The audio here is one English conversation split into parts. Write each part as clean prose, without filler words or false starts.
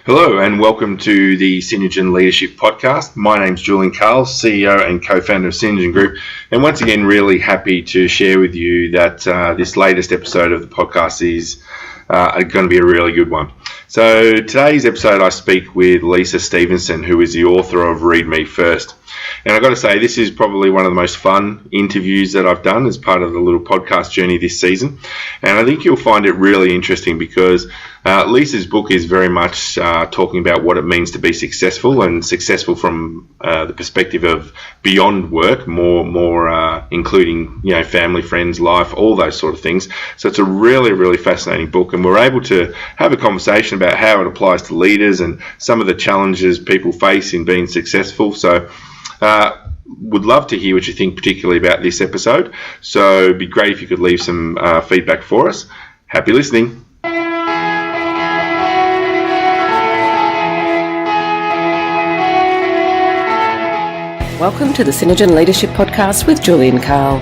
Hello and welcome to the Synergen Leadership Podcast. My name's Julian Carl, CEO and co-founder of Synergen Group, and once again really happy to share with you that this latest episode of the podcast is going to be a really good one. So today's episode I speak with Lisa Stevenson, who is the author of Read Me First. And I've got to say, this is probably one of the most fun interviews that I've done as part of the little podcast journey this season. And I think you'll find it really interesting because Lisa's book is very much talking about what it means to be successful, and successful from the perspective of beyond work, more including, family, friends, life, all those sort of things. So it's a really, really fascinating book, and we're able to have a conversation about how it applies to leaders and some of the challenges people face in being successful. So would love to hear what you think particularly about this episode. So it'd be great if you could leave some feedback for us. Happy listening. Welcome to the Synergen Leadership Podcast with Julian Carl.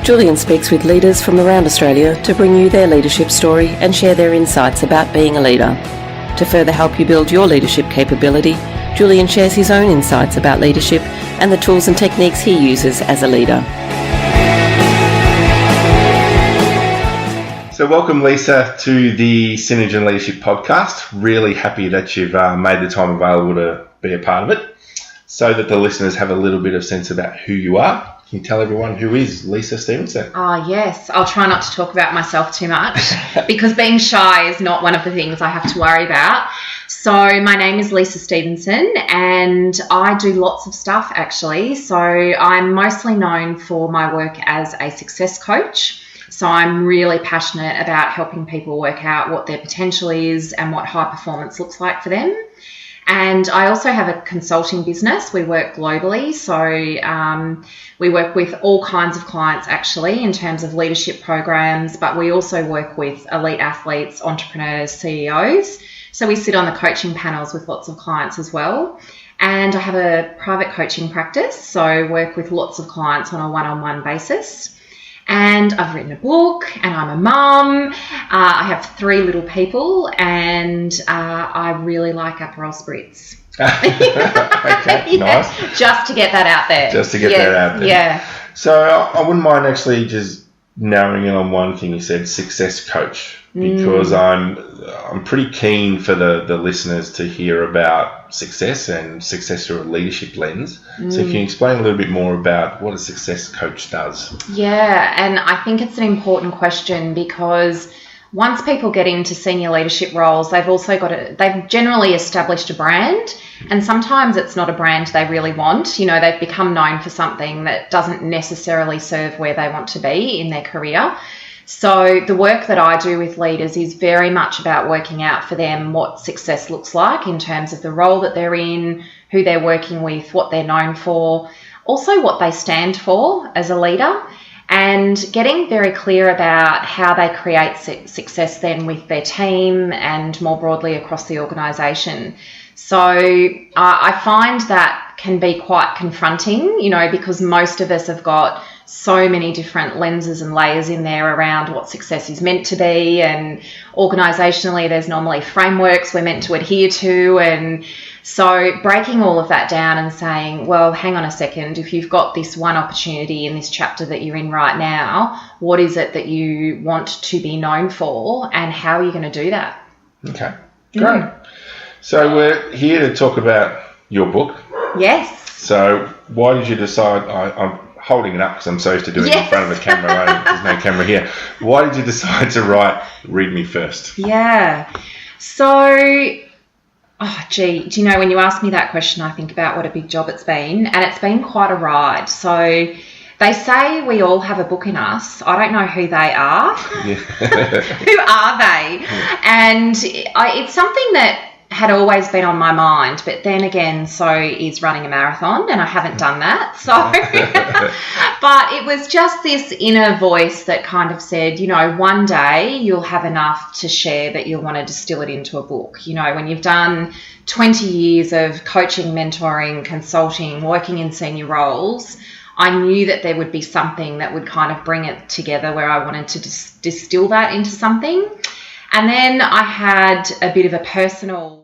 Julian speaks with leaders from around Australia to bring you their leadership story and share their insights about being a leader. To further help you build your leadership capability, Julian shares his own insights about leadership and the tools and techniques he uses as a leader. So welcome, Lisa, to the Synergen Leadership Podcast. Really happy that you've made the time available to be a part of it, so that the listeners have a little bit of sense about who you are. Can you tell everyone who is Lisa Stevenson? Oh, yes. I'll try not to talk about myself too much because being shy is not one of the things I have to worry about. So my name is Lisa Stevenson and I do lots of stuff actually. So I'm mostly known for my work as a success coach. So I'm really passionate about helping people work out what their potential is and what high performance looks like for them. And I also have a consulting business. We work globally. So we work with all kinds of clients actually in terms of leadership programs, but we also work with elite athletes, entrepreneurs, CEOs. So we sit on the coaching panels with lots of clients as well. And I have a private coaching practice. So work with lots of clients on a one-on-one basis. And I've written a book and I'm a mum. I have 3 little people and I really like Aperol Spritz. Okay, nice. Just to get that out there. That out there. Yeah. So I wouldn't mind actually just narrowing in on one thing you said, success coach, because I'm pretty keen for the listeners to hear about success and success through a leadership lens. So can you explain a little bit more about what a success coach does? Yeah, and I think it's an important question because once people get into senior leadership roles, they've generally established a brand, and sometimes it's not a brand they really want. They've become known for something that doesn't necessarily serve where they want to be in their career. So the work that I do with leaders is very much about working out for them what success looks like in terms of the role that they're in, who they're working with, what they're known for, also what they stand for as a leader, and getting very clear about how they create success then with their team and more broadly across the organisation. So I find that can be quite confronting, because most of us have got so many different lenses and layers in there around what success is meant to be, and organisationally there's normally frameworks we're meant to adhere to, and so breaking all of that down and saying, well, hang on a second, if you've got this one opportunity in this chapter that you're in right now, what is it that you want to be known for and how are you going to do that? Okay, great. So we're here to talk about your book. Yes. So why did you decide, I'm holding it up because I'm so used to doing it in front of a camera, right? There's no camera here. Why did you decide to write Read Me First? Yeah. So, do you know, when you ask me that question, I think about what a big job it's been, and it's been quite a ride. So they say we all have a book in us. I don't know who they are. Yeah. Who are they? And it's something that had always been on my mind, but then again, so is running a marathon, and I haven't done that. So, but it was just this inner voice that kind of said, one day you'll have enough to share that you'll want to distill it into a book. When you've done 20 years of coaching, mentoring, consulting, working in senior roles, I knew that there would be something that would kind of bring it together where I wanted to distill that into something. And then I had a bit of a personal